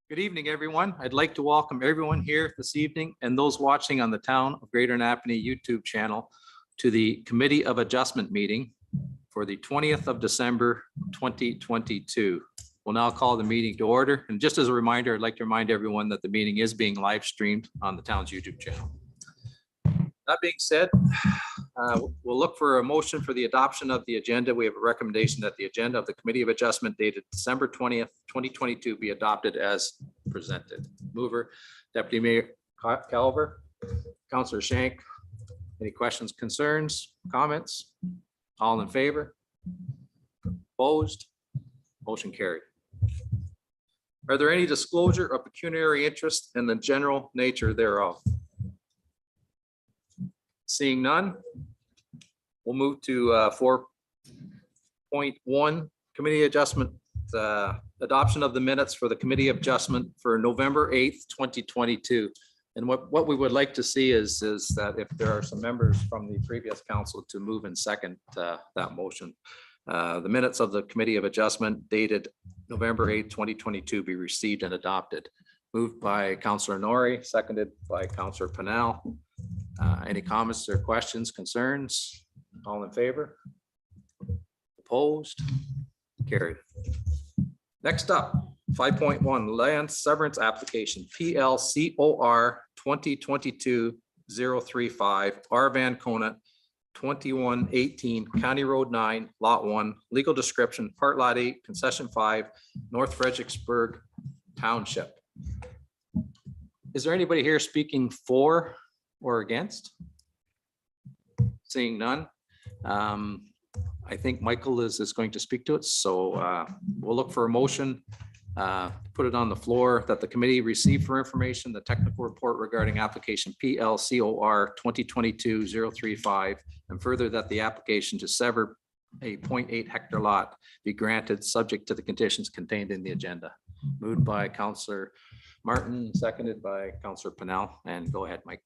Good evening, everyone. I'd like to welcome everyone here this evening and those watching on the Town of Greater Napanee YouTube channel to the Committee of Adjustment meeting for the 20th of December, 2022. We'll now call the meeting to order. And just as a reminder, I'd like to remind everyone that the meeting is being live streamed on the town's YouTube channel. That being said, we'll look for a motion for the adoption of the agenda. We have a recommendation that the agenda of the Committee of Adjustment dated December 20th, 2022 be adopted as presented. Mover, Deputy Mayor Calver, Councillor Shank. Any questions, concerns, comments? All in favor? Opposed? Motion carried. Are there any disclosure of pecuniary interest in the general nature thereof? Seeing none, we'll move to 4.1 committee adjustment, adoption of the minutes for the committee adjustment for November 8th, 2022. And what we would like to see is that if there are some members from the previous council to move and second that motion. The minutes of the committee of adjustment dated November 8th, 2022 be received and adopted. Moved by Councillor Norrie, seconded by Councillor Panel. Any comments or questions, concerns? All in favor? Opposed? Carried. Next up, 5.1 land severance application PLCOR 2022-035 R Van Conant 2118 County Road 9 Lot 1 legal description Part Lot 8 Concession 5 North Fredericksburg Township. Is there anybody here speaking for or against? Seeing none. I think Michael is going to speak to it. So we'll look for a motion, put it on the floor that the committee receive for information the technical report regarding application PLCOR 2022-035 and further that the application to sever a 0.8 hectare lot be granted subject to the conditions contained in the agenda. Moved by Councillor Martin, seconded by Councillor Panel. And go ahead, Mike.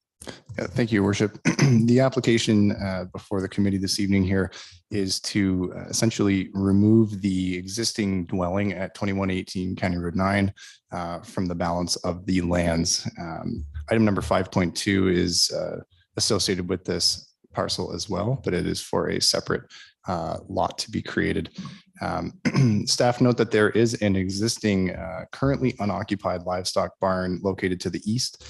Thank you, Your Worship. The application before the committee this evening here is to essentially remove the existing dwelling at 2118 County Road 9 from the balance of the lands. Item number 5.2 is associated with this parcel as well, but it is for a separate lot to be created. Staff note that there is an existing currently unoccupied livestock barn located to the east.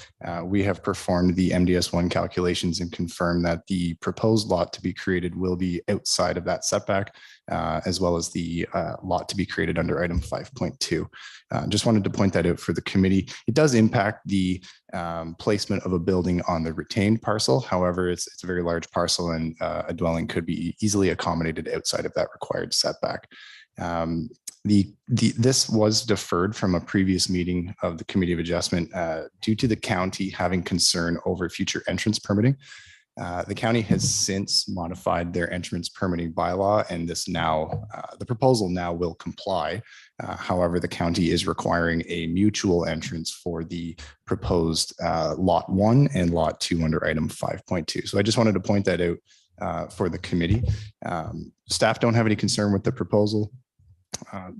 We have performed the MDS1 calculations and confirmed that the proposed lot to be created will be outside of that setback, as well as the lot to be created under item 5.2. Just wanted to point that out for the committee. It does impact the placement of a building on the retained parcel. However, it's a very large parcel and a dwelling could be easily accommodated outside of that required setback. This was deferred from a previous meeting of the Committee of Adjustment due to the county having concern over future entrance permitting. The county has since modified their entrance permitting bylaw, and this now, the proposal now will comply. However, the county is requiring a mutual entrance for the proposed Lot 1 and Lot 2 under item 5.2. So I just wanted to point that out for the committee. Staff don't have any concern with the proposal.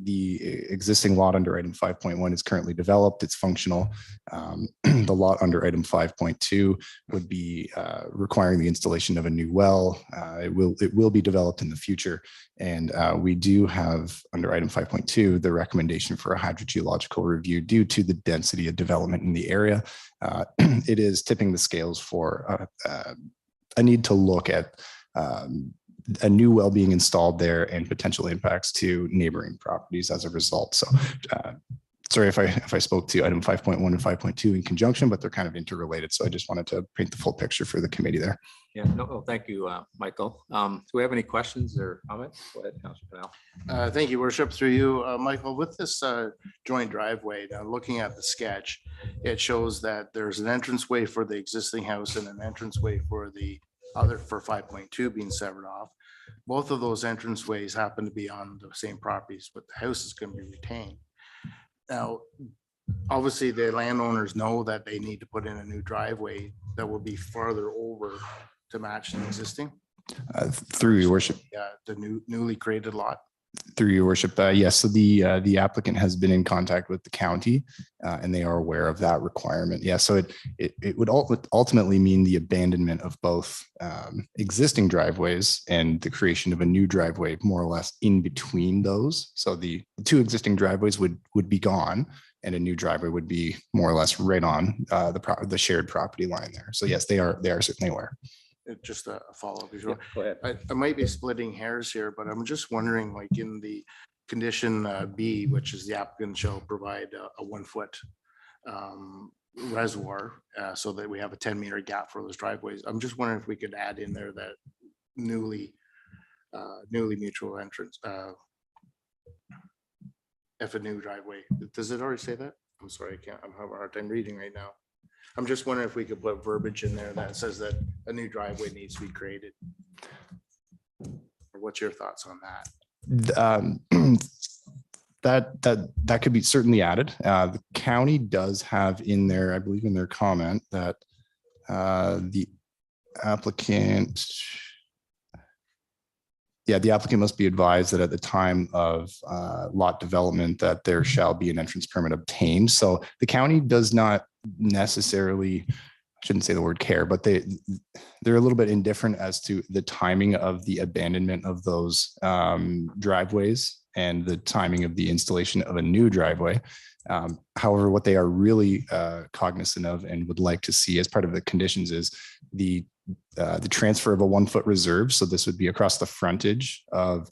The existing lot under item 5.1 is currently developed. It's functional. The lot under item 5.2 would be requiring the installation of a new well. It will be developed in the future. And we do have under item 5.2 the recommendation for a hydrogeological review due to the density of development in the area. It is tipping the scales for a need to look at a new well being installed there and potential impacts to neighboring properties as a result. So sorry if I spoke to item 5.1 and 5.2 in conjunction, but they're kind of interrelated. So I just wanted to paint the full picture for the committee there. Yeah, no, thank you, Michael. Do we have any questions or comments? Go ahead, Councillor Panel. Thank you, Worship, through you, Michael. With this joint driveway, looking at the sketch, it shows that there's an entranceway for the existing house and an entranceway for the other for 5.2 being severed off. Both of those entranceways happen to be on the same properties, but the house is going to be retained. Now, obviously, the landowners know that they need to put in a new driveway that will be farther over to match the existing. Through your worship. Yeah, the newly created lot. Through your worship, yes. So the applicant has been in contact with the county, and they are aware of that requirement. Yeah. So it would ultimately mean the abandonment of both existing driveways and the creation of a new driveway, more or less in between those. So the two existing driveways would be gone, and a new driveway would be more or less right on the shared property line there. So yes, they are certainly aware. Just a follow-up. Yeah, go ahead. I might be splitting hairs here, but I'm just wondering, like in the condition B, which is the applicant shall provide a 1 foot reservoir so that we have a 10-meter gap for those driveways. I'm just wondering if we could add in there that newly mutual entrance. If a new driveway, does it already say that? I'm sorry, I'm having a hard time reading right now. I'm just wondering if we could put verbiage in there that says that a new driveway needs to be created. What's your thoughts on that? That could be certainly added. The county does have in there, I believe in their comment, that the applicant must be advised that at the time of lot development that there shall be an entrance permit obtained. So the county does not necessarily, I shouldn't say the word care, but they're a little bit indifferent as to the timing of the abandonment of those driveways and the timing of the installation of a new driveway. However, what they are really cognizant of and would like to see as part of the conditions is the transfer of a 1 foot reserve. So this would be across the frontage of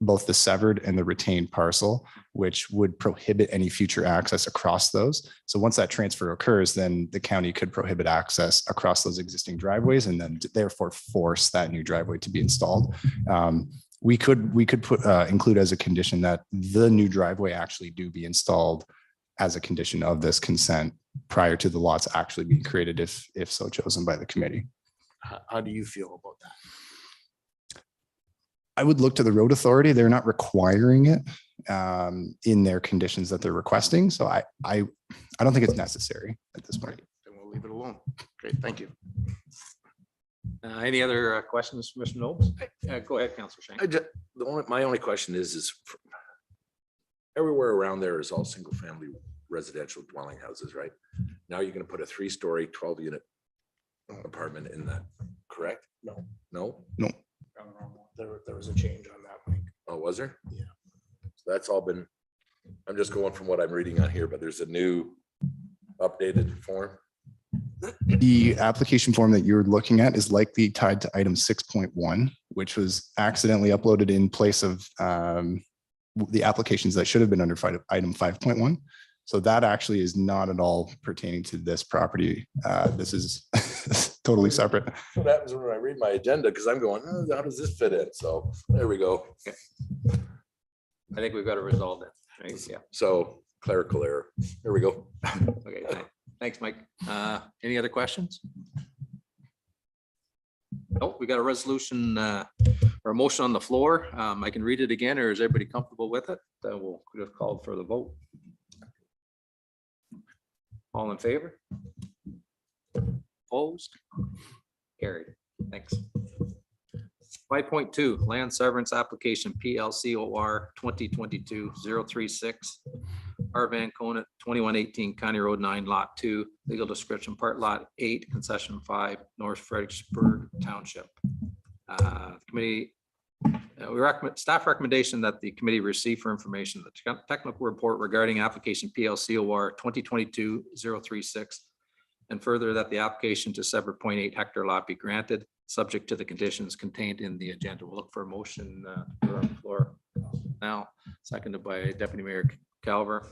both the severed and the retained parcel, which would prohibit any future access across those. So once that transfer occurs, then the county could prohibit access across those existing driveways and then therefore force that new driveway to be installed. We could put include as a condition that the new driveway actually do be installed as a condition of this consent prior to the lots actually being created, if so chosen by the committee. How do you feel about that? I would look to the road authority. They're not requiring it in their conditions that they're requesting. So I don't think it's necessary at this point. Then we'll leave it alone. Great, thank you. Any other questions, Mr. Knowles? Go ahead, Councilor Shank. My only question is everywhere around there is all single family residential dwelling houses, right? Now you're going to put a 3-story, 12-unit apartment in that, correct? No. No? No. There was a change on that, Mike. Oh, was there? Yeah. So that's all been, I'm just going from what I'm reading on here, but there's a new updated form. The application form that you're looking at is likely tied to item 6.1, which was accidentally uploaded in place of the applications that should have been under item 5.1. So that actually is not at all pertaining to this property. This is totally separate. What happens when I read my agenda? Because I'm going, oh, how does this fit in? So there we go. Okay. I think we've got to resolve that. Right? Yeah. So clerical error. There we go. Okay. Thanks, Mike. Any other questions? Nope, we got a resolution or a motion on the floor. I can read it again, or is everybody comfortable with it? We'll just call for the vote. All in favor? Opposed? Carried. Thanks. 5.2 land severance application PLCOR 2022-036. Arvan Conant 2118 County Road 9 Lot 2, legal description part Lot 8, concession 5, North Fredericksburg Township. Committee, we recommend staff recommendation that the committee receive for information the technical report regarding application PLCOR 2022-036, and further that the application to sever 0.8 hectare lot be granted, subject to the conditions contained in the agenda. We'll look for a motion on the floor now, seconded by Deputy Mayor Calver.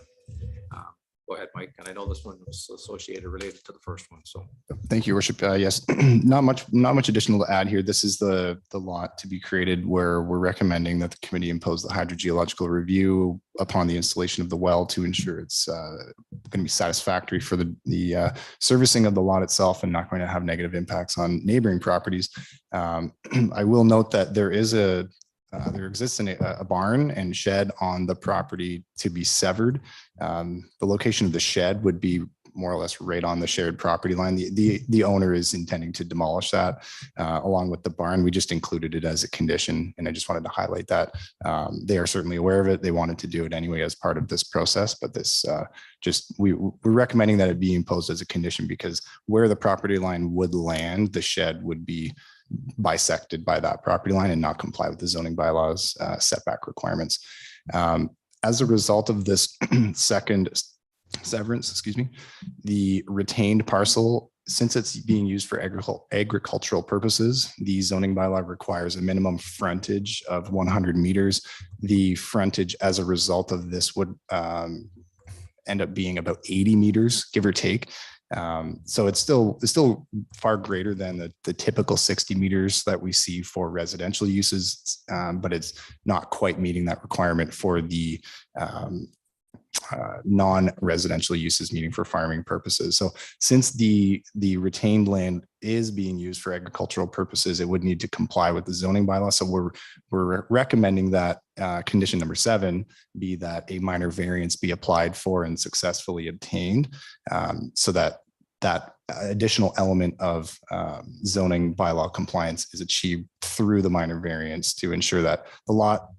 Go ahead, Mike. And I know this one was associated, related to the first one. So thank you, Worship. Yes, not much additional to add here. This is the lot to be created where we're recommending that the committee impose the hydrogeological review upon the installation of the well to ensure it's going to be satisfactory for the servicing of the lot itself and not going to have negative impacts on neighboring properties. I will note that there exists a barn and shed on the property to be severed. The location of the shed would be more or less right on the shared property line. The owner is intending to demolish that along with the barn. We just included it as a condition, and I just wanted to highlight that. They are certainly aware of it. They wanted to do it anyway as part of this process, but this we're recommending that it be imposed as a condition because where the property line would land, the shed would be bisected by that property line and not comply with the zoning bylaws setback requirements. As a result of this second severance, the retained parcel, since it's being used for agricultural purposes, the zoning bylaw requires a minimum frontage of 100 meters. The frontage as a result of this would end up being about 80 meters, give or take. So it's still far greater than the typical 60 meters that we see for residential uses, but it's not quite meeting that requirement for the non-residential uses, meaning for farming purposes. So since the retained land is being used for agricultural purposes, it would need to comply with the zoning bylaw. So we're recommending that condition number 7 be that a minor variance be applied for and successfully obtained, so that additional element of zoning bylaw compliance is achieved through the minor variance to ensure that the lot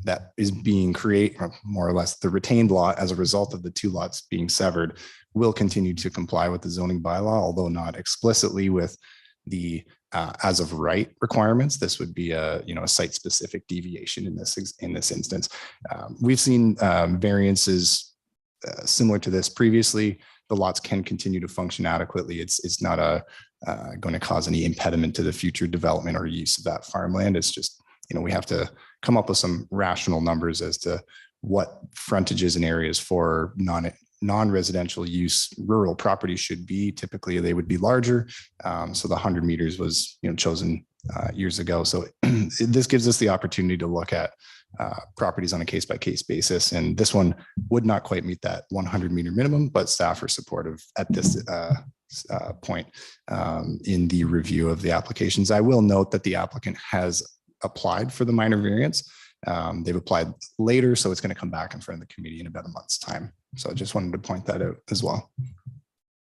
that is being created, more or less the retained lot as a result of the 2 lots being severed, will continue to comply with the zoning bylaw, although not explicitly with the as of right requirements. This would be a site specific deviation in this instance. We've seen variances similar to this previously. The lots can continue to function adequately. It's not going to cause any impediment to the future development or use of that farmland. It's just, we have to come up with some rational numbers as to what frontages and areas for non-residential use rural properties should be. Typically, they would be larger. So the 100 meters was chosen years ago. So this gives us the opportunity to look at properties on a case-by-case basis. And this one would not quite meet that 100 meter minimum, but staff are supportive at this point in the review of the applications. I will note that the applicant has applied for the minor variance. They've applied later, so it's going to come back in front of the committee in about a month's time. So I just wanted to point that out as well.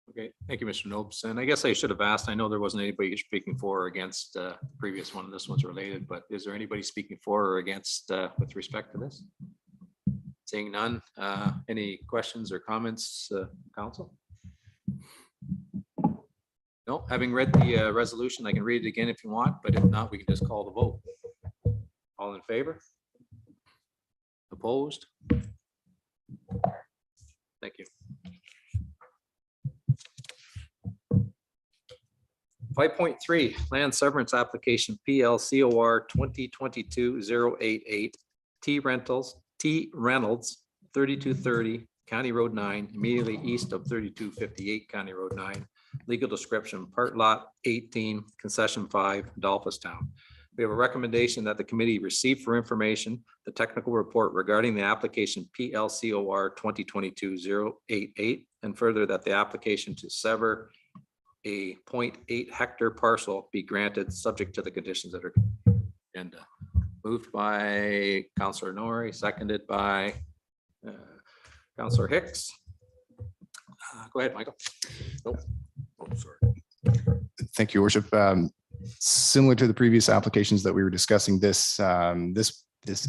Okay, thank you, Mr. Nobes. And I guess I should have asked, I know there wasn't anybody speaking for or against the previous one. This one's related, but is there anybody speaking for or against with respect to this? Seeing none, any questions or comments, council? No, having read the resolution, I can read it again if you want, but if not, we can just call the vote. All in favor? Opposed? Thank you. 5.3 land severance application PLCOR 2022-088 T Reynolds 3230 County Road 9, immediately east of 3258 County Road 9. Legal description, part lot 18, concession 5, Dolphistown. We have a recommendation that the committee receive for information the technical report regarding the application PLCOR 2022-088, and further that the application to sever a 0.8 hectare parcel be granted subject to the conditions that are agenda. Moved by Councillor Norrie, seconded by Councillor Hicks. Go ahead, Michael. Nope. Oh, sorry. Thank you, Worship. Similar to the previous applications that we were discussing, this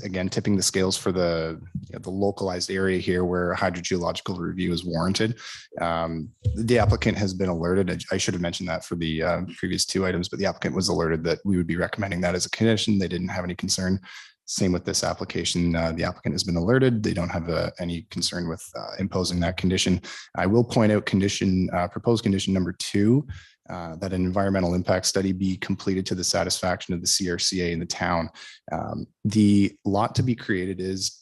again tipping the scales for the localized area here where a hydrogeological review is warranted. The applicant has been alerted. I should have mentioned that for the previous 2 items, but the applicant was alerted that we would be recommending that as a condition. They didn't have any concern. Same with this application. The applicant has been alerted. They don't have any concern with imposing that condition. I will point out proposed condition number 2, that an environmental impact study be completed to the satisfaction of the CRCA in the town. The lot to be created is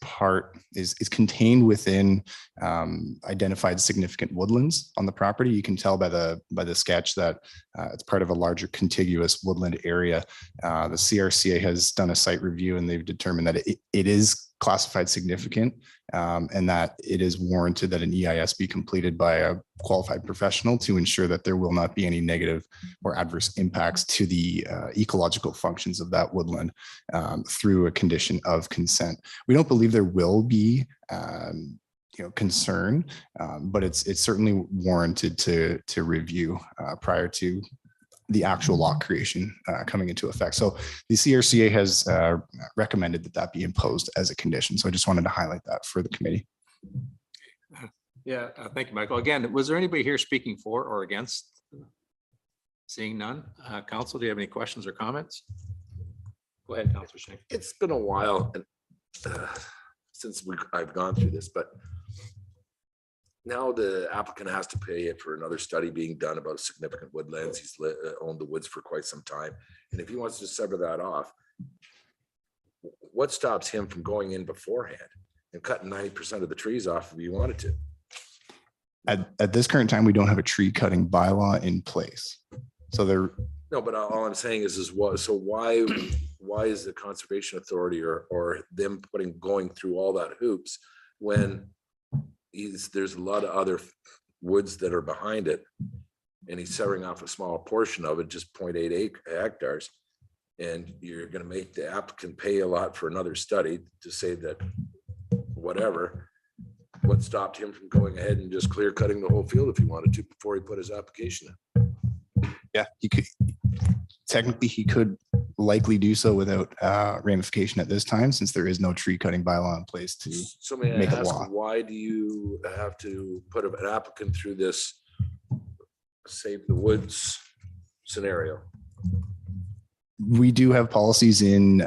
contained within identified significant woodlands on the property. You can tell by the sketch that it's part of a larger contiguous woodland area. The CRCA has done a site review and they've determined that it is classified significant and that it is warranted that an EIS be completed by a qualified professional to ensure that there will not be any negative or adverse impacts to the ecological functions of that woodland through a condition of consent. We don't believe there will be concern, but it's certainly warranted to review prior to the actual law creation coming into effect. So the CRCA has recommended that be imposed as a condition. So I just wanted to highlight that for the committee. Yeah, thank you, Michael. Again, was there anybody here speaking for or against? Seeing none. Council, do you have any questions or comments? Go ahead, Councilor Shank. It's been a while and since I've gone through this, but now the applicant has to pay it for another study being done about significant woodlands. He's owned the woods for quite some time. And if he wants to sever that off, what stops him from going in beforehand and cutting 90% of the trees off if he wanted to? At this current time, we don't have a tree cutting bylaw in place. So there. No, but all I'm saying is what, so why is the Conservation Authority or them going through all that hoops when there's a lot of other woods that are behind it and he's severing off a small portion of it, just 0.88 hectares. And you're going to make the applicant pay a lot for another study to say that whatever. What stopped him from going ahead and just clear cutting the whole field if he wanted to before he put his application in? Yeah, he could. Technically, he could likely do so without ramification at this time, since there is no tree cutting bylaw in place to So may I make a ask, law. why do you have to put an applicant through this save the woods scenario? We do have policies in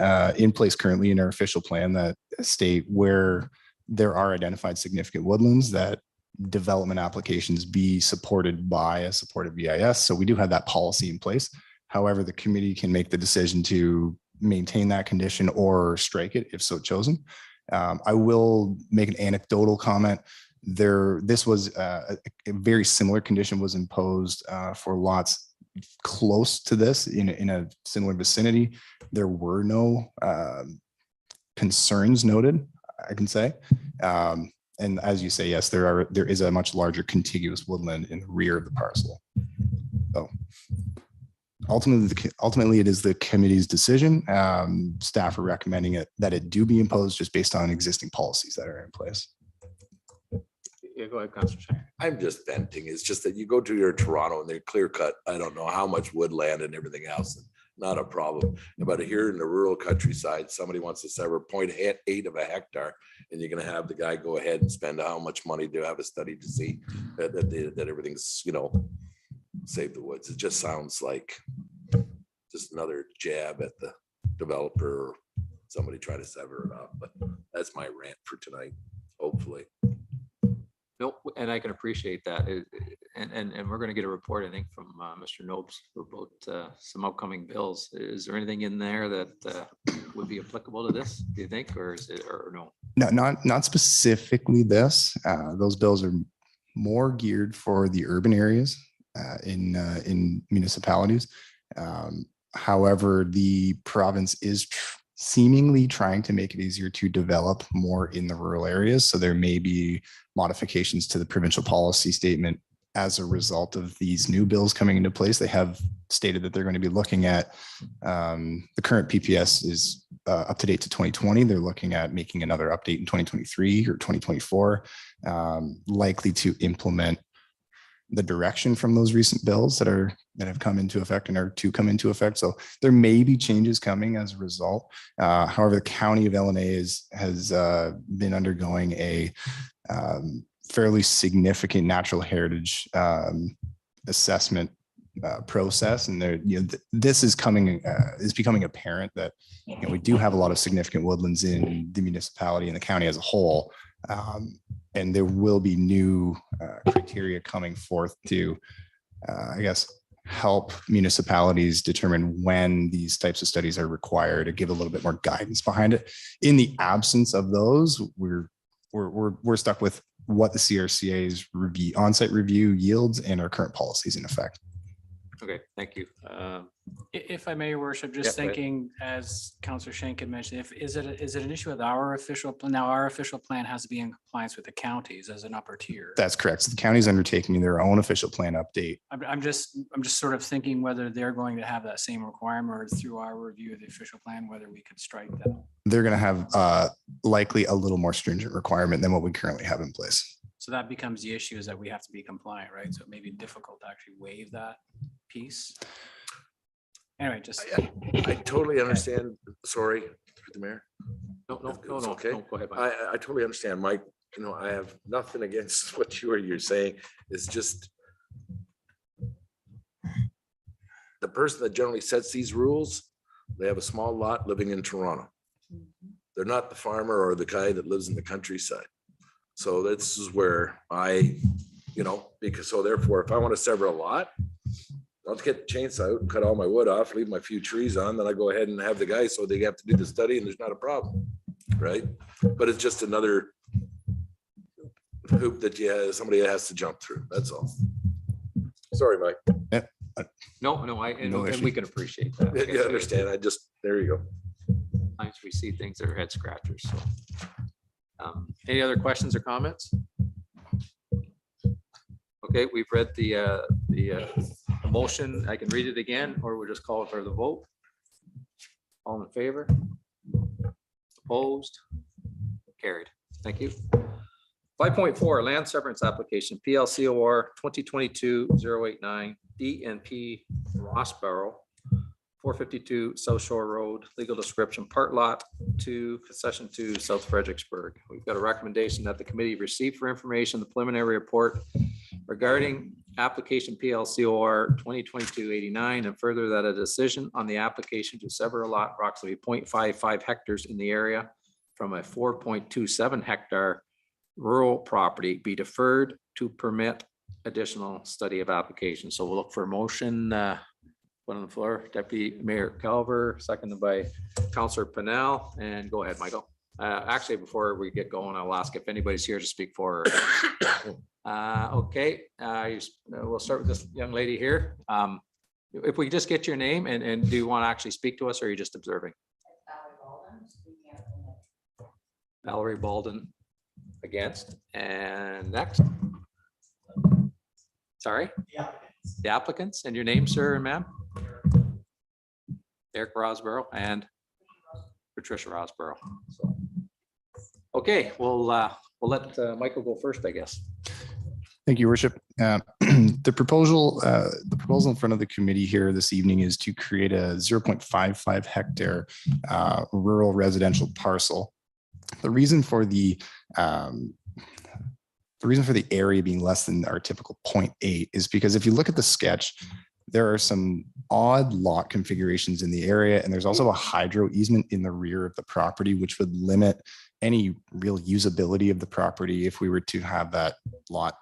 place currently in our official plan that state where there are identified significant woodlands that development applications be supported by a supported BIS. So we do have that policy in place. However, the committee can make the decision to maintain that condition or strike it if so chosen. I will make an anecdotal comment. This was a very similar condition was imposed for lots close to this in a similar vicinity. There were no concerns noted, I can say. And as you say, yes, there is a much larger contiguous woodland in the rear of the parcel. So ultimately it is the committee's decision. Staff are recommending that it do be imposed just based on existing policies that are in place. Yeah, go ahead, Councilor Shank. I'm just venting. It's just that you go to your Toronto and they clear cut, I don't know how much woodland and everything else. And not a problem. But here in the rural countryside, somebody wants to sever 0.8 of a hectare, and you're going to have the guy go ahead and spend how much money to have a study to see that everything's, save the woods. It just sounds like just another jab at the developer or somebody trying to sever it off. But that's my rant for tonight, hopefully. Nope, and I can appreciate that. And we're going to get a report, I think, from Mr. Nobes about some upcoming bills. Is there anything in there that would be applicable to this, do you think, or is it, or no? No, not specifically this. Those bills are more geared for the urban areas in municipalities. However, the province is seemingly trying to make it easier to develop more in the rural areas. So there may be modifications to the provincial policy statement as a result of these new bills coming into place. They have stated that they're going to be looking at the current PPS is up to date to 2020. They're looking at making another update in 2023 or 2024, likely to implement the direction from those recent bills that have come into effect and are to come into effect. So there may be changes coming as a result. However, the County of LNA has been undergoing a fairly significant natural heritage assessment process, and this is becoming apparent that we do have a lot of significant woodlands in the municipality and the county as a whole. And there will be new criteria coming forth to, I guess, help municipalities determine when these types of studies are required, to give a little bit more guidance behind it. In the absence of those, we're stuck with what the CRCA's on-site review yields and our current policies in effect. Okay, thank you. If I may, Your Worship, just Yeah, go ahead. thinking, as Councillor Shank had mentioned, is it an issue with our official plan? Now, our official plan has to be in compliance with the counties as an upper tier. That's correct. So the county's undertaking their own official plan update. I'm just sort of thinking whether they're going to have that same requirement, or through our review of the official plan, whether we could strike that. They're going to have likely a little more stringent requirement than what we currently have in place. So that becomes the issue, is that we have to be compliant, right? So it may be difficult to actually waive that piece. Anyway, just, I totally understand. Sorry, through the mayor. No, no, It's no, no, okay. no, go ahead, Mike. I totally understand, Mike. You know, I have nothing against what you're saying. It's just the person that generally sets these rules, they have a small lot living in Toronto. They're not the farmer or the guy that lives in the countryside. So this is where because so therefore, if I want to sever a lot, I'll just get the chainsaw out and cut all my wood off, leave my few trees on, then I go ahead and have the guy, so they have to do the study and there's not a problem, right? But it's just another hoop that somebody has to jump through, that's all. Sorry, Mike. No, No and issue. we can appreciate that. You understand, there you go. Sometimes we see things that are head scratchers, so. Any other questions or comments? Okay, we've read the motion. I can read it again, or we'll just call it for the vote. All in favor? Opposed? Carried. Thank you. 5.4, land severance application, PLCOR 2022-089, DNP Rossborough, 452 South Shore Road, legal description, part lot 2, concession 2, South Fredericksburg. We've got a recommendation that the committee receive for information the preliminary report regarding application PLCOR 2022-89, and further that a decision on the application to sever a lot approximately 0.55 hectares in the area from a 4.27 hectare rural property be deferred to permit additional study of application. So we'll look for a motion. Put on the floor, Deputy Mayor Calver, seconded by Councillor Pennell, and go ahead, Michael. Actually, before we get going, I'll ask if anybody's here to speak for. Okay, we'll start with this young lady here. If we just get your name and do you want to actually speak to us, or are you just observing? Valerie Balden against, and next. Sorry? The applicants, and your name, sir and ma'am? Eric Rosborough and Patricia Rosborough. So, okay, we'll let Michael go first, I guess. Thank you, Worship. The proposal in front of the committee here this evening is to create a 0.55 hectare rural residential parcel. The reason for the area being less than our typical 0.8 is because if you look at the sketch, there are some odd lot configurations in the area, and there's also a hydro easement in the rear of the property, which would limit any real usability of the property if we were to have that lot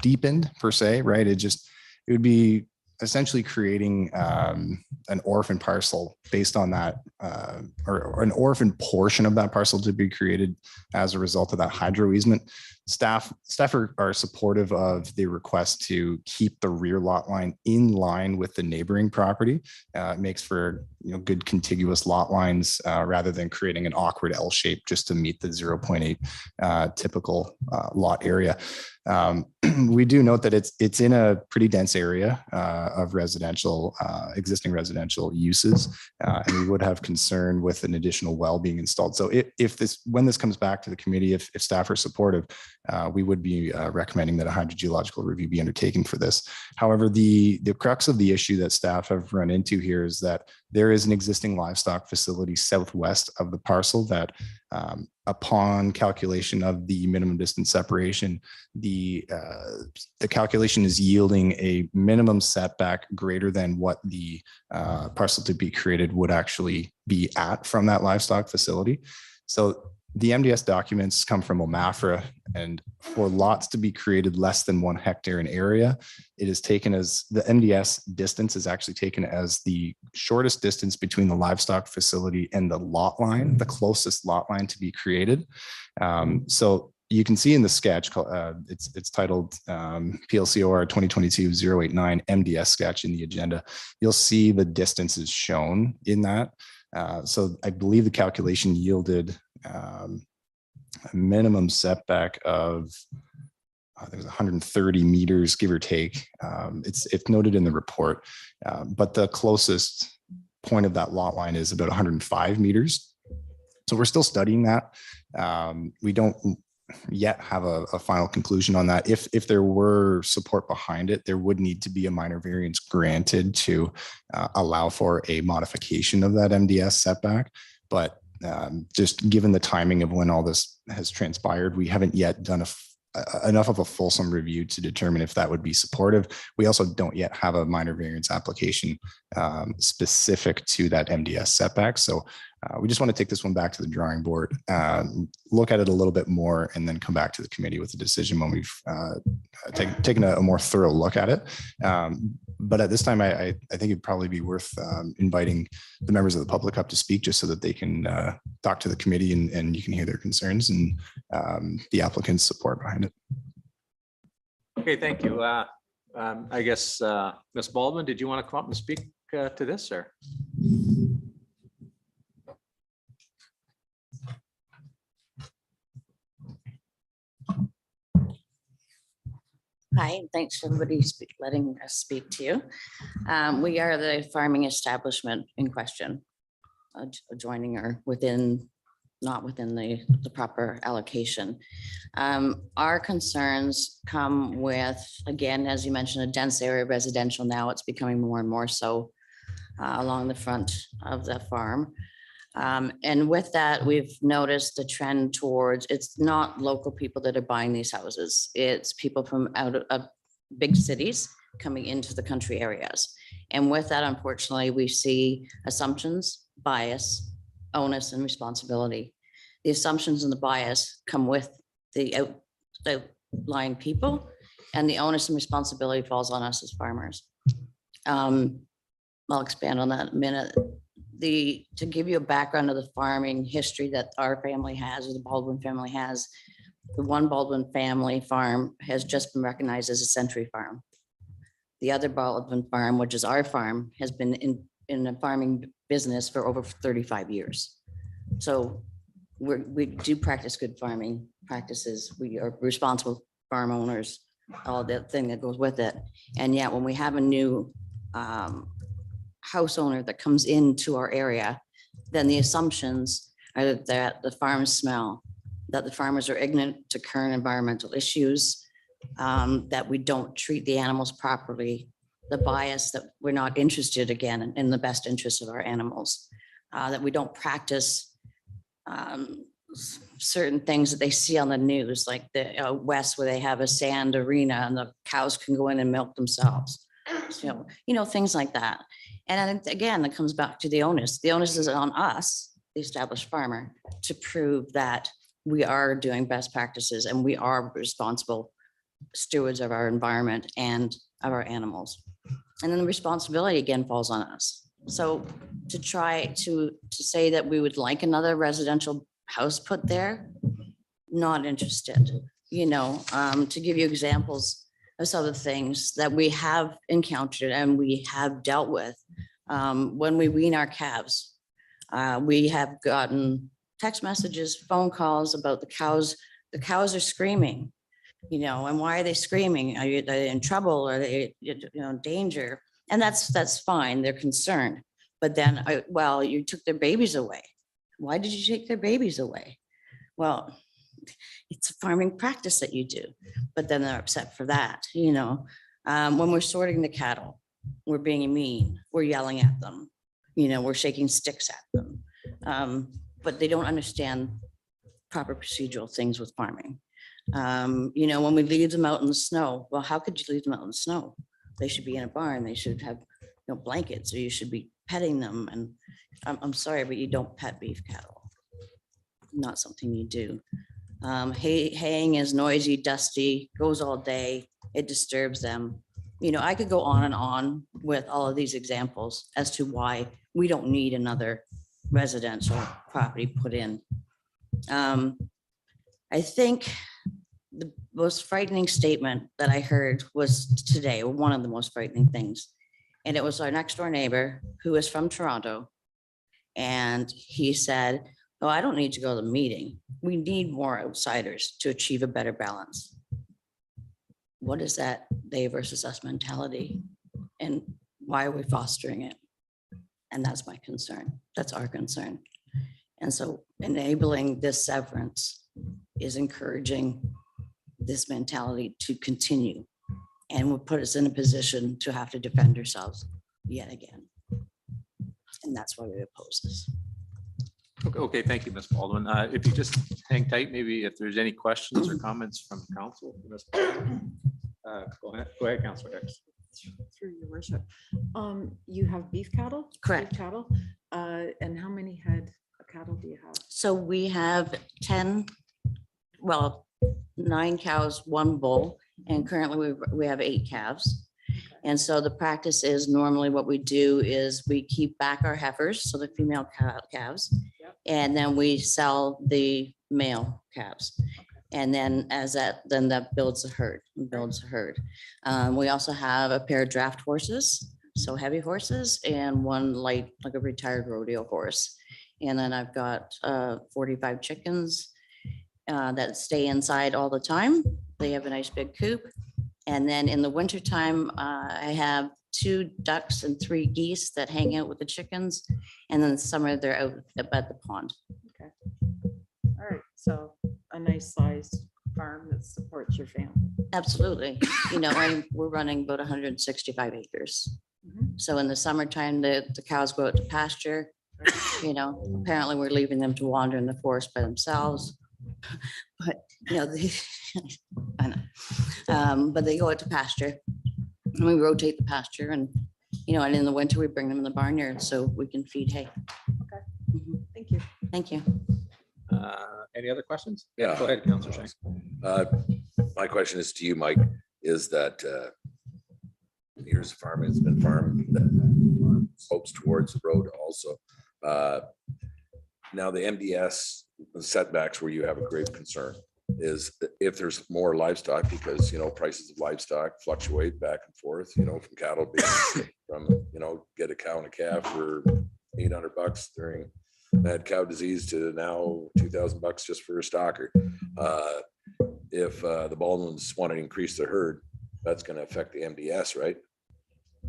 deepened per se, right? It would be essentially creating an orphan parcel based on that, or an orphan portion of that parcel to be created as a result of that hydro easement. Staff are supportive of the request to keep the rear lot line in line with the neighboring property. It makes for good contiguous lot lines rather than creating an awkward L shape just to meet the 0.8 typical lot area. We do note that it's in a pretty dense area of residential, existing residential uses, and we would have concern with an additional well being installed. So when this comes back to the committee, if staff are supportive, we would be recommending that a hydrogeological review be undertaken for this. However, the crux of the issue that staff have run into here is that there is an existing livestock facility southwest of the parcel that, upon calculation of the minimum distance separation, the calculation is yielding a minimum setback greater than what the parcel to be created would actually be at from that livestock facility. So the MDS documents come from OMAFRA, and for lots to be created less than 1 hectare in area, it is taken as the MDS distance is actually taken as the shortest distance between the livestock facility and the lot line, the closest lot line to be created. So you can see in the sketch, it's titled PLCOR 2022-089 MDS sketch in the agenda. You'll see the distances shown in that. So I believe the calculation yielded a minimum setback of I think it was 130 meters, give or take. It's noted in the report, but the closest point of that lot line is about 105 meters. So we're still studying that. We don't yet have a final conclusion on that. If there were support behind it, there would need to be a minor variance granted to allow for a modification of that MDS setback. But just given the timing of when all this has transpired, we haven't yet done enough of a fulsome review to determine if that would be supportive. We also don't yet have a minor variance application specific to that MDS setback. So we just want to take this one back to the drawing board, look at it a little bit more, and then come back to the committee with a decision when we've taken a more thorough look at it. But at this time, I think it'd probably be worth inviting the members of the public up to speak, just so that they can talk to the committee and you can hear their concerns and the applicant's support behind it. Okay, thank you. I guess, Ms. Baldwin, did you want to come up and speak to this, sir? Hi, and thanks for everybody letting us speak to you. We are the farming establishment in question, adjoining or within, not within the proper allocation. Our concerns come with, again, as you mentioned, a dense area residential. Now it's becoming more and more so along the front of the farm. And with that, we've noticed the trend towards, it's not local people that are buying these houses. It's people from out of big cities coming into the country areas. And with that, unfortunately, we see assumptions, bias, onus, and responsibility. The assumptions and the bias come with the outlying people, and the onus and responsibility falls on us as farmers. I'll expand on that in a minute. To give you a background of the farming history that our family has, or the Baldwin family has, the one Baldwin family farm has just been recognized as a century farm. The other Baldwin farm, which is our farm, has been in the farming business for over 35 years. So we do practice good farming practices. We are responsible farm owners, all that thing that goes with it. And yet when we have a new house owner that comes into our area, then the assumptions are that the farms smell, that the farmers are ignorant to current environmental issues, that we don't treat the animals properly, the bias that we're not interested, again, in the best interest of our animals, that we don't practice certain things that they see on the news, like the West, where they have a sand arena and the cows can go in and milk themselves. So, things like that. And again, it comes back to the onus. The onus is on us, the established farmer, to prove that we are doing best practices and we are responsible stewards of our environment and of our animals. And then the responsibility again falls on us. So to try to say that we would like another residential house put there, not interested. To give you examples of some of the things that we have encountered and we have dealt with. When we wean our calves, we have gotten text messages, phone calls about the cows. The cows are screaming, and why are they screaming? Are they in trouble? Are they, in danger? And that's fine. They're concerned. But then, well, you took their babies away. Why did you take their babies away? Well, it's a farming practice that you do, but then they're upset for that. When we're sorting the cattle, we're being mean, we're yelling at them, we're shaking sticks at them. But they don't understand proper procedural things with farming. When we leave them out in the snow, well, how could you leave them out in the snow? They should be in a barn. They should have blankets, or you should be petting them. And I'm sorry, but you don't pet beef cattle. Not something you do. Haying is noisy, dusty, goes all day. It disturbs them. I could go on and on with all of these examples as to why we don't need another residential property put in. I think the most frightening statement that I heard was today, one of the most frightening things. And it was our next door neighbor who is from Toronto. And he said, "Oh, I don't need to go to the meeting. We need more outsiders to achieve a better balance." What is that they versus us mentality? And why are we fostering it? And that's my concern. That's our concern. And so enabling this severance is encouraging this mentality to continue and will put us in a position to have to defend ourselves yet again. And that's why we oppose this. Okay, thank you, Ms. Baldwin. If you just hang tight, maybe if there's any questions or comments from council. Ms. Baldwin. Go ahead, Councilor Hicks. Through your worship. You have beef cattle? Beef Correct. Cattle, and how many head of cattle do you have? So we have 10, well, 9 cows, 1 bull, and currently we have 8 calves. And so the practice is normally what we do is we keep back our heifers, so the female calves, Yep. and then we sell the male calves. And then then that builds a herd, We also have a pair of draft horses, so heavy horses, and 1 light, like a retired rodeo horse. And then I've got 45 chickens that stay inside all the time. They have a nice big coop. And then in the wintertime, I have 2 ducks and 3 geese that hang out with the chickens. And then summer they're out at the pond. Okay. All right, so a nice sized farm that supports your family. Absolutely. And we're running about 165 acres. Mhm. So in the summertime, the cows go out to pasture. Apparently we're leaving them to wander in the forest by themselves. But, I know. But they go out to pasture. And we rotate the pasture and in the winter, we bring them in the barnyard so we can feed hay. Okay. Mhm. Thank you. Thank you. Any other questions? Yeah. Go ahead, Councilor Shank. My question is to you, Mike, is that years of farming has been farmed, slopes towards the road also. Now the MDS setbacks where you have a great concern is if there's more livestock, because, prices of livestock fluctuate back and forth, from cattle being from, get a cow and a calf for $800 during mad cow disease to now $2,000 just for a stalker. If the Baldwins want to increase their herd, that's going to affect the MDS, right?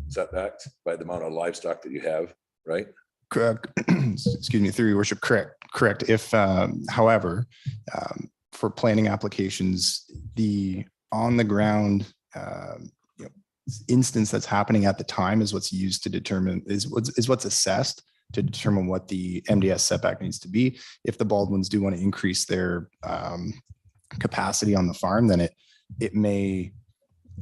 Setbacks by the amount of livestock that you have, right? Correct. Excuse me, through your worship, correct. If, however, for planning applications, the on the ground instance that's happening at the time is what's used to determine, is what's assessed to determine what the MDS setback needs to be. If the Baldwins do want to increase their capacity on the farm, then it may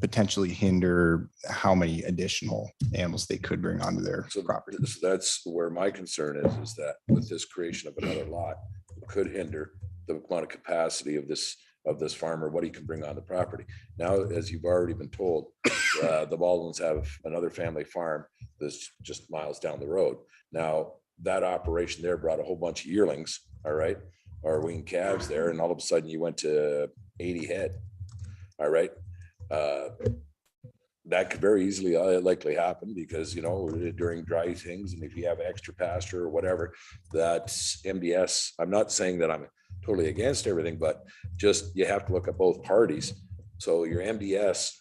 potentially hinder how many additional animals they could bring onto their So property. that's where my concern is that with this creation of another lot, it could hinder the amount of capacity of this farmer, what he can bring on the property. Now, as you've already been told, the Baldwins have another family farm that's just miles down the road. Now, that operation there brought a whole bunch of yearlings, all right, or weaned calves there, and all of a sudden you went to 80 head, all right. That could very easily likely happen because, during dry things, and if you have extra pasture or whatever, that's MDS. I'm not saying that I'm totally against everything, but just you have to look at both parties. So your MDS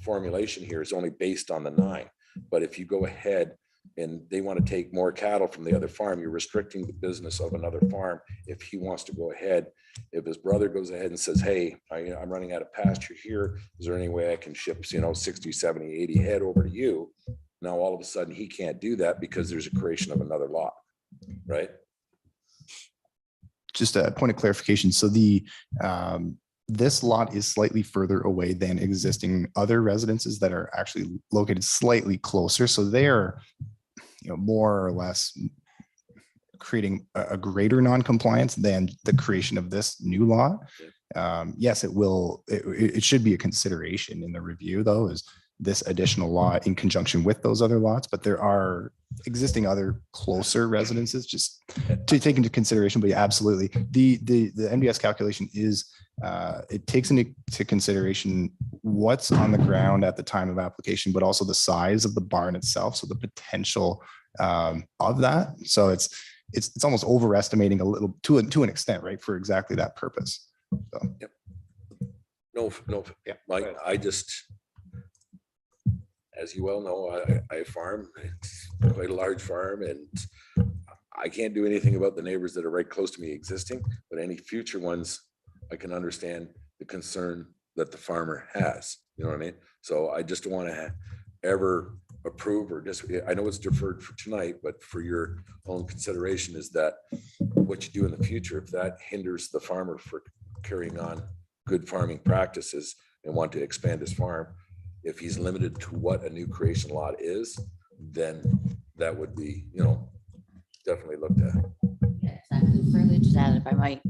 formulation here is only based on the 9. But if you go ahead and they want to take more cattle from the other farm, you're restricting the business of another farm. If he wants to go ahead, if his brother goes ahead and says, hey, I'm running out of pasture here, is there any way I can ship, 60, 70, 80 head over to you? Now, all of a sudden he can't do that because there's a creation of another lot, right? Just a point of clarification. So this lot is slightly further away than existing other residences that are actually located slightly closer. So they are, more or less creating a greater non-compliance than the creation of this new lot. Yes, it should be a consideration in the review, though, is this additional lot in conjunction with those other lots, but there are existing other closer residences just to take into consideration. But yeah, absolutely. The MDS calculation is, it takes into consideration what's on the ground at the time of application, but also the size of the barn itself. So the potential of that. So it's almost overestimating a little to an extent, right? For exactly that purpose. So. Yep. No, Yeah. Mike, as you well know, I farm, it's quite a large farm, and I can't do anything about the neighbors that are right close to me existing, but any future ones, I can understand the concern that the farmer has, you know what I mean? So I just don't want to ever approve or just, I know it's deferred for tonight, but for your own consideration is that what you do in the future, if that hinders the farmer for carrying on good farming practices and want to expand his farm, if he's limited to what a new creation lot is, then that would be, you know, definitely looked at. Exactly. Further to that, if I might,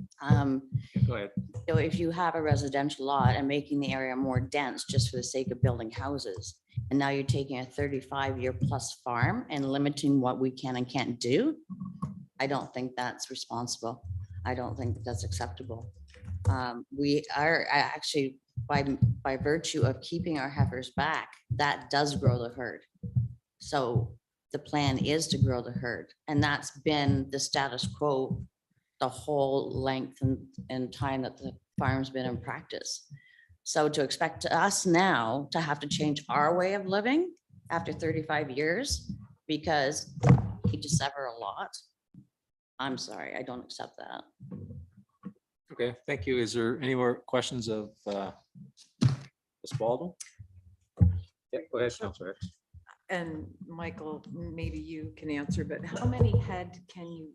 Go ahead. so if you have a residential lot and making the area more dense just for the sake of building houses, and now you're taking a 35-year plus farm and limiting what we can and can't do, I don't think that's responsible. I don't think that's acceptable. We are actually, by virtue of keeping our heifers back, that does grow the herd. So the plan is to grow the herd, and that's been the status quo the whole length and time that the farm's been in practice. So to expect us now to have to change our way of living after 35 years because we just sever a lot, I'm sorry, I don't accept that. Okay, thank you. Is there any more questions of Ms. Baldwin? Yeah, go ahead, Councilor. And Michael, maybe you can answer, but how many head can you?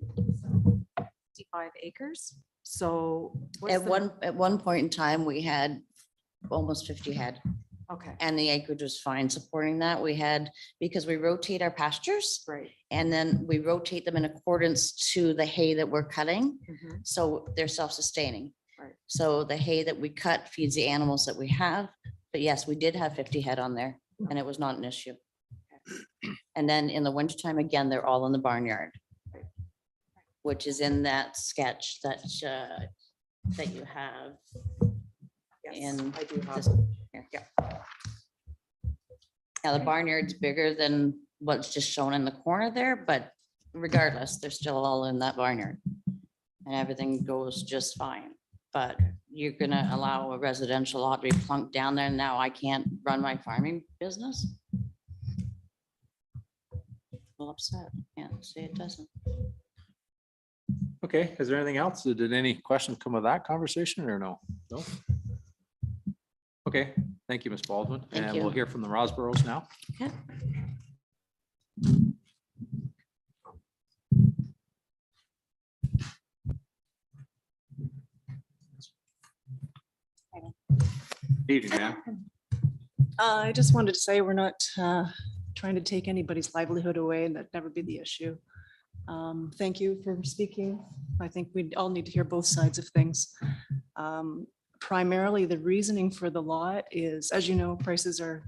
55 acres. So what's At one point in time, we had almost 50 head. Okay, And the acreage was fine supporting that. We had, because we rotate our pastures right. and then we rotate them in accordance to the hay that we're cutting. Mhm. So they're self-sustaining. Right. So the hay that we cut feeds the animals that we have. But yes, we did have 50 head on there and it was not an issue. And then in the wintertime, again, they're all in the barnyard, which is in that sketch that you have. Yes, in I do have. this- here. Now, the barnyard's bigger than what's just shown in the corner there, but regardless, they're still all in that barnyard. And everything goes just fine. But you're gonna allow a residential lot to be plunked down there. Now I can't run my farming business. Well, upset. Can't say it doesn't. Okay, is there anything else? Did any questions come of that conversation or no? No? Okay, thank you, Ms. Baldwin. Thank And you. we'll hear from the Rosboroughs now. Okay. Evening, ma'am. I just wanted to say we're not trying to take anybody's livelihood away, and that'd never be the issue. Thank you for speaking. I think we all need to hear both sides of things. Primarily, the reasoning for the lot is, as you know, prices are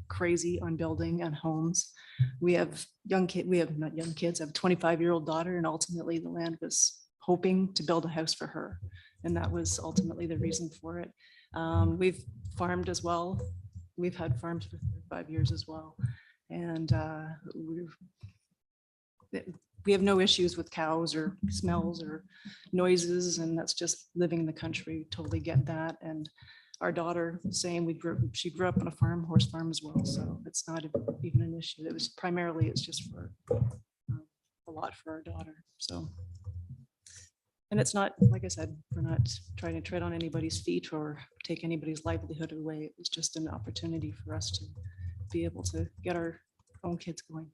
crazy on building and homes. We have not young kids, I have a 25-year-old daughter, and ultimately the land was hoping to build a house for her. And that was ultimately the reason for it. We've farmed as well. We've had farms for 5 years as well. And we have no issues with cows or smells or noises, and that's just living in the country. Totally get that. And our daughter, same, she grew up on a farm, horse farm as well. So it's not even an issue. It was primarily, it's just for a lot for our daughter. So. And it's not, like I said, we're not trying to tread on anybody's feet or take anybody's livelihood away. It was just an opportunity for us to be able to get our own kids going.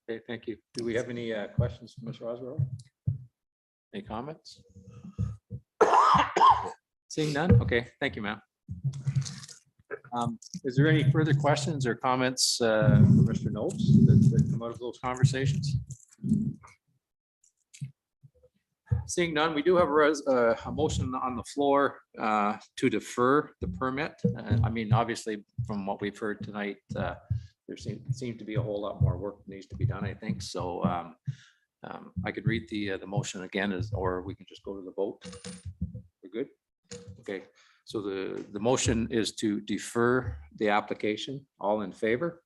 Okay, thank you. Do we have any questions from Ms. Rosborough? Any comments? Seeing none? Okay, thank you, ma'am. Is there any further questions or comments for Mr. Knowles that come out of those conversations? Seeing none, we do have a motion on the floor to defer the permit. I mean, obviously, from what we've heard tonight, there seems to be a whole lot more work that needs to be done, I think. So I could read the motion again, or we can just go to the vote. We're good? Okay, so the motion is to defer the application. All in favor?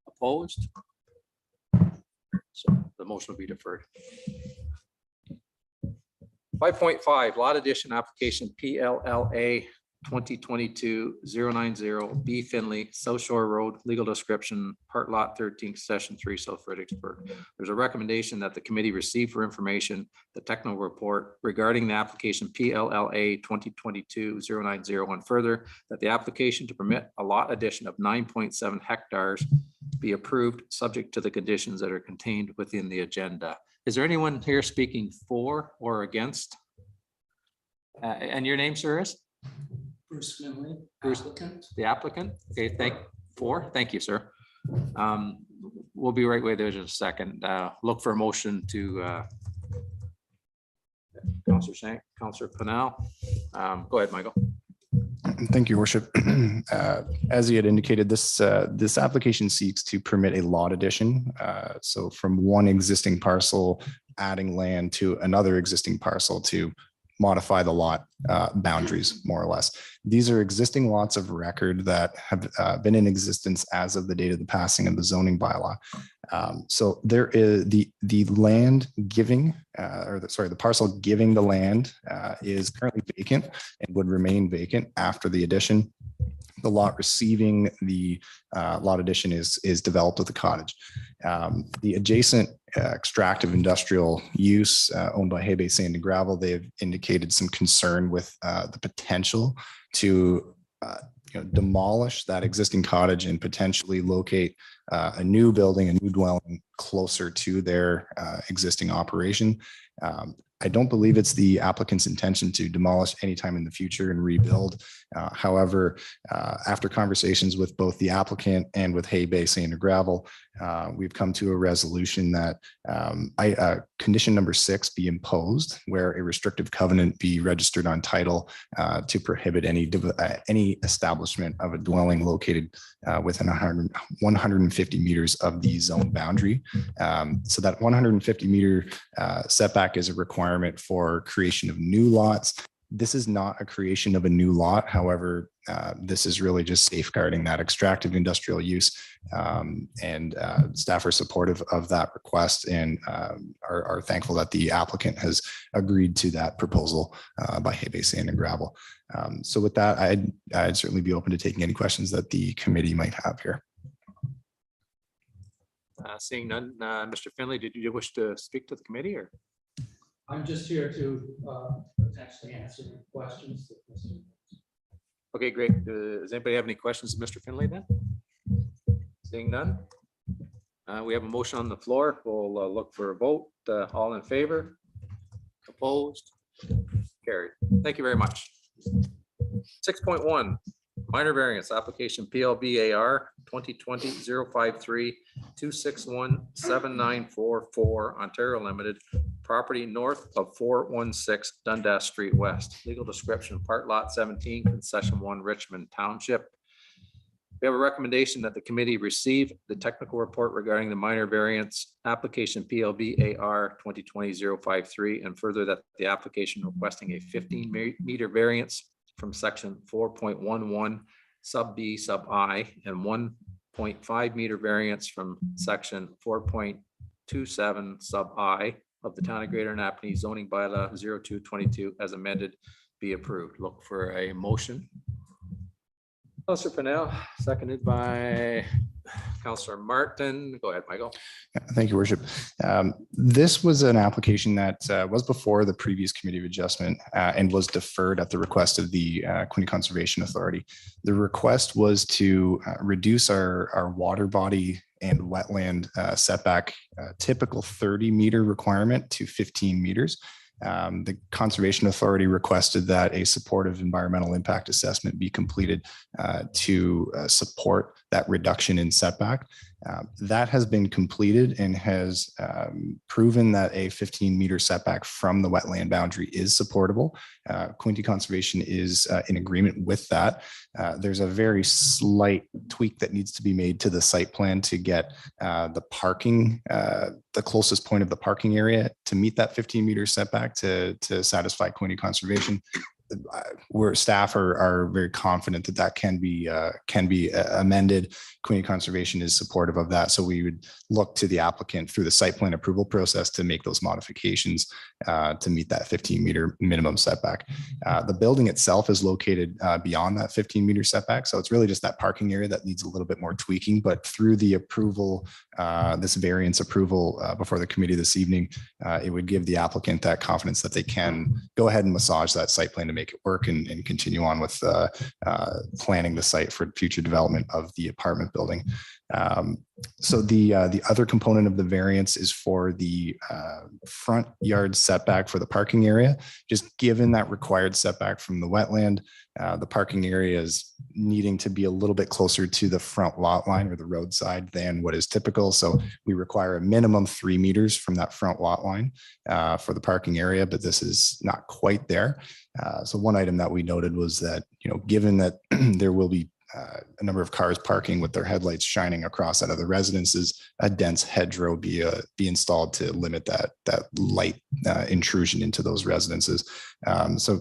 Opposed? So the motion will be deferred. 5.5 lot addition application PLLA 2022-090 B Finley, South Shore Road, legal description, part lot 13, session 3, South Fredericksburg. There's a recommendation that the committee receive for information the technical report regarding the application PLLA 2022-090, and further that the application to permit a lot addition of 9.7 hectares be approved, subject to the conditions that are contained within the agenda. Is there anyone here speaking for or against? And your name, sir, is? Bruce Finley, Bruce, applicant. the applicant. Okay, thank you, sir. We'll be right with you in a second. Look for a motion to Councillor Shank, Councillor Pennell. Go ahead, Michael. Thank you, Worship. As he had indicated, this application seeks to permit a lot addition. So from one existing parcel, adding land to another existing parcel to modify the lot boundaries, more or less. These are existing lots of record that have been in existence as of the date of the passing of the zoning bylaw. So there is the land giving, the parcel giving the land is currently vacant and would remain vacant after the addition. The lot receiving the lot addition is developed with a cottage. The adjacent extractive industrial use owned by Hay Bay Sand and Gravel, they've indicated some concern with the potential to demolish that existing cottage and potentially locate a new building, a new dwelling closer to their existing operation. I don't believe it's the applicant's intention to demolish anytime in the future and rebuild. However, after conversations with both the applicant and with Hay Bay Sand and Gravel, we've come to a resolution that condition number 6 be imposed, where a restrictive covenant be registered on title to prohibit any establishment of a dwelling located within 150 meters of the zone boundary. So that 150 meter setback is a requirement for creation of new lots. This is not a creation of a new lot. However, this is really just safeguarding that extractive industrial use, and staff are supportive of that request and are thankful that the applicant has agreed to that proposal by Hay Bay Sand and Gravel. So with that, I'd certainly be open to taking any questions that the committee might have here. Seeing none, Mr. Finley, did you wish to speak to the committee, or? I'm just here to potentially answer questions. Okay, great. Does anybody have any questions, of Mr. Finley then? Seeing none. We have a motion on the floor. We'll look for a vote. All in favor? Opposed? Carried. Thank you very much. 6.1, minor variance application PLBAR 2020-053 261-7944 Ontario Limited, property north of 416 Dundas Street West. Legal description, part lot 17, concession 1, Richmond Township. We have a recommendation that the committee receive the technical report regarding the minor variance application PLBAR 2020-053, and further that the application requesting a 15-meter variance from section 4.11 sub B sub I and 1.5 meter variance from section 4.27 sub I of the Town of Greater Napanee zoning bylaw 0222 as amended be approved. Look for a motion. Councillor Pennell, seconded by Councillor Martin. Go ahead, Michael. Thank you, Worship. This was an application that was before the previous Committee of Adjustment and was deferred at the request of the Quinte Conservation Authority. The request was to reduce our water body and wetland setback typical 30-meter requirement to 15 meters. The Conservation Authority requested that a supportive environmental impact assessment be completed to support that reduction in setback. That has been completed and has proven that a 15-meter setback from the wetland boundary is supportable. Quinte Conservation is in agreement with that. There's a very slight tweak that needs to be made to the site plan to get the parking, the closest point of the parking area to meet that 15-meter setback to satisfy Quinte Conservation. where staff are very confident that that can be amended. Community Conservation is supportive of that. So we would look to the applicant through the site plan approval process to make those modifications to meet that 15-meter minimum setback. The building itself is located beyond that 15-meter setback. So it's really just that parking area that needs a little bit more tweaking, but through the approval, this variance approval before the committee this evening, it would give the applicant that confidence that they can go ahead and massage that site plan to make it work and continue on with planning the site for future development of the apartment building. So the other component of the variance is for the front yard setback for the parking area. Just given that required setback from the wetland, the parking area is needing to be a little bit closer to the front lot line or the roadside than what is typical. So we require a minimum 3 meters from that front lot line for the parking area, but this is not quite there. So one item that we noted was that, given that there will be a number of cars parking with their headlights shining across out of the residences, a dense hedgerow be installed to limit that light intrusion into those residences. So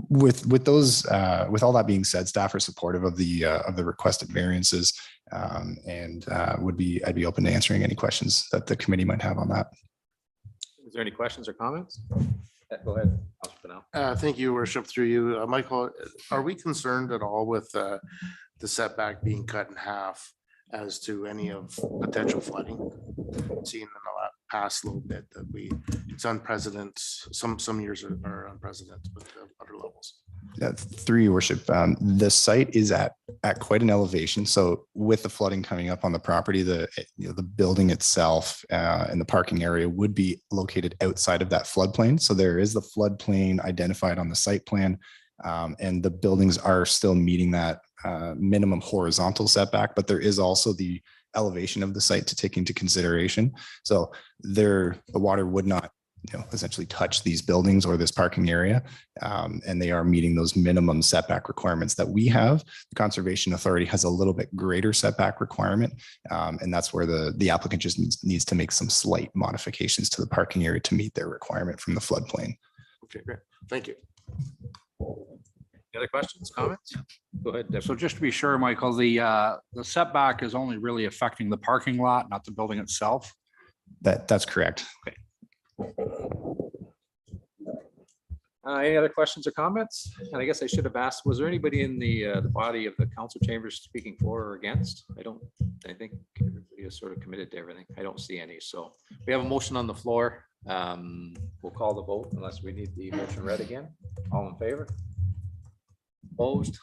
with all that being said, staff are supportive of the requested variances, and I'd be open to answering any questions that the committee might have on that. Is there any questions or comments? Go ahead. Thank you, Worship, through you. Michael, are we concerned at all with the setback being cut in half as to any of potential flooding? Seen in the past little bit that it's unprecedented. Some years are unprecedented, but other levels. Through your worship, the site is at quite an elevation. So with the flooding coming up on the property, the building itself and the parking area would be located outside of that floodplain. So there is the floodplain identified on the site plan, and the buildings are still meeting that minimum horizontal setback, but there is also the elevation of the site to take into consideration. So the water would not essentially touch these buildings or this parking area, and they are meeting those minimum setback requirements that we have. The Conservation Authority has a little bit greater setback requirement, and that's where the applicant just needs to make some slight modifications to the parking area to meet their requirement from the floodplain. Okay, great. Thank you. Any other questions, comments? Go ahead, Deputy. So just to be sure, Michael, the setback is only really affecting the parking lot, not the building itself. That's correct. Okay. Any other questions or comments? And I guess I should have asked, was there anybody in the body of the council chambers speaking for or against? I think everybody is sort of committed to everything. I don't see any. So we have a motion on the floor. We'll call the vote unless we need the motion read again. All in favor? Opposed?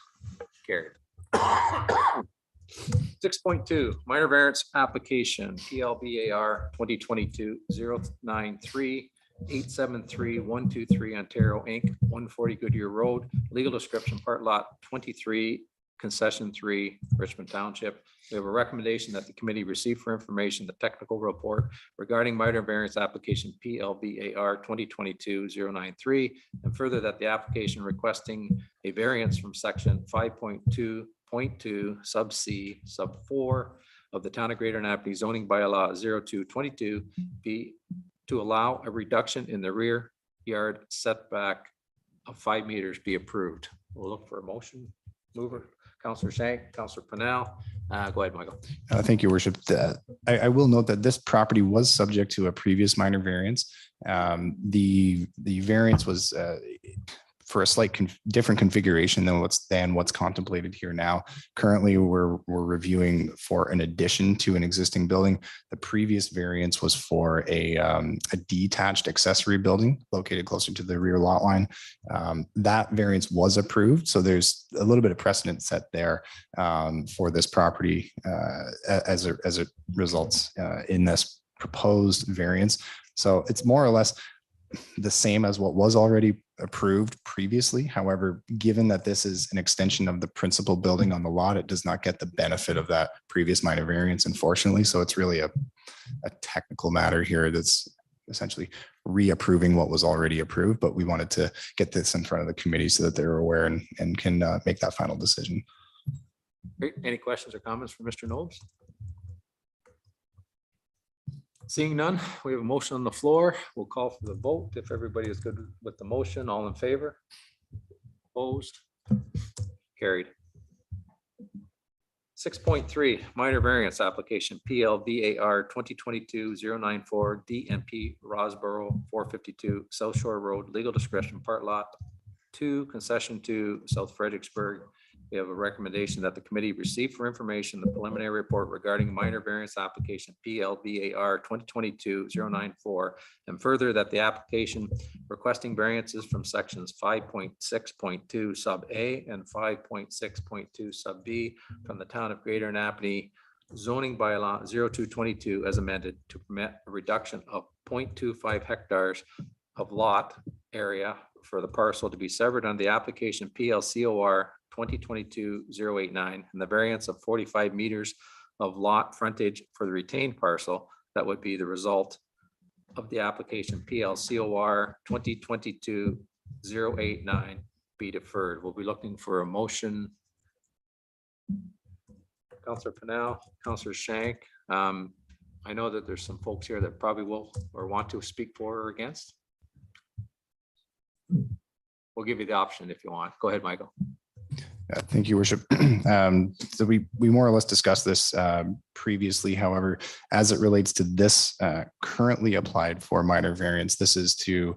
Carried. 6.2 minor variance application PLBAR 2022-093 873-123 Ontario Inc. 140 Goodyear Road. Legal description part lot 23 concession 3 Richmond Township. We have a recommendation that the committee receive for information the technical report regarding minor variance application PLBAR 2022-093, and further that the application requesting a variance from section 5.2.2 sub C sub 4 of the Town of Greater Napanee zoning bylaw 0222 be to allow a reduction in the rear yard setback of 5 meters be approved. We'll look for a motion. Mover, Councillor Shank, Councillor Pennell. Go ahead, Michael. Thank you, Worship. I will note that this property was subject to a previous minor variance. The variance was for a slight different configuration than what's contemplated here now. Currently, we're reviewing for an addition to an existing building. The previous variance was for a detached accessory building located closer to the rear lot line. That variance was approved, so there's a little bit of precedent set there for this property as it results in this proposed variance. So it's more or less the same as what was already approved previously. However, given that this is an extension of the principal building on the lot, it does not get the benefit of that previous minor variance, unfortunately. So it's really a technical matter here that's essentially reapproving what was already approved, but we wanted to get this in front of the committee so that they're aware and can make that final decision. Great. Any questions or comments for Mr. Knowles? Seeing none, we have a motion on the floor. We'll call for the vote. If everybody is good with the motion, all in favor? Opposed? Carried. 6.3, minor variance application, PLVAR 2022-094 DMP Rosboro 452 South Shore Road, legal discretion, part lot 2, concession to South Fredericksburg. We have a recommendation that the committee receive for information the preliminary report regarding minor variance application PLVAR 2022-094, and further that the application requesting variances from sections 5.6.2 sub A and 5.6.2 sub B from the town of Greater Napanee zoning bylaw 0222 as amended to permit a reduction of 0.25 hectares of lot area for the parcel to be severed on the application PLCOR 2022-089 and the variance of 45 meters of lot frontage for the retained parcel that would be the result of the application PLCOR 2022-089 be deferred. We'll be looking for a motion. Councillor Pennell, Councillor Shank. I know that there's some folks here that probably will or want to speak for or against. We'll give you the option if you want. Go ahead, Michael. Thank you, Worship. So we more or less discussed this previously. However, as it relates to this currently applied for minor variance, this is to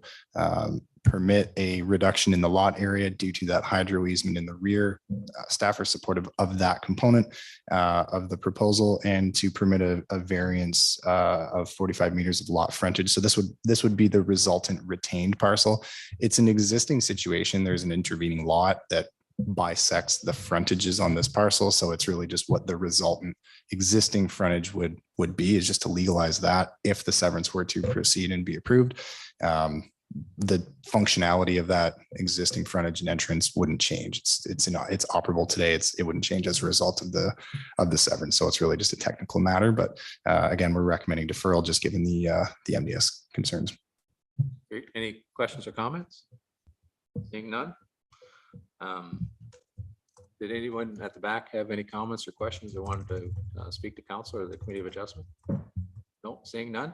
permit a reduction in the lot area due to that hydro easement in the rear. Staff are supportive of that component of the proposal and to permit a variance of 45 meters of lot frontage. So this would be the resultant retained parcel. It's an existing situation. There's an intervening lot that bisects the frontages on this parcel. So it's really just what the resultant existing frontage would be, is just to legalize that if the severance were to proceed and be approved. The functionality of that existing frontage and entrance wouldn't change. It's operable today. It wouldn't change as a result of the severance. So it's really just a technical matter. But again, we're recommending deferral just given the MDS concerns. Great. Any questions or comments? Seeing none. Did anyone at the back have any comments or questions they wanted to speak to council or the Committee of Adjustment? No, seeing none.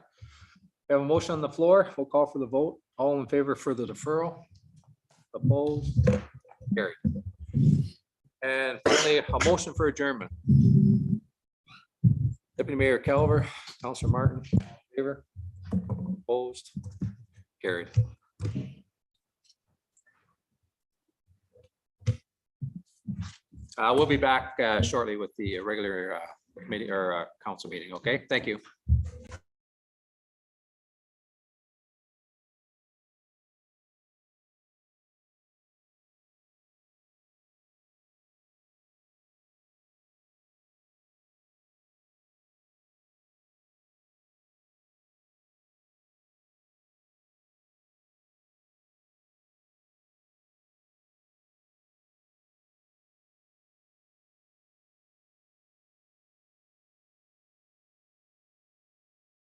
We have a motion on the floor. We'll call for the vote. All in favor for the deferral? Opposed? Carried. And finally, a motion for adjournment. Deputy Mayor Calver, Councillor Martin, in favor? Opposed? Carried. We'll be back shortly with the regular committee or council meeting. Okay, thank you.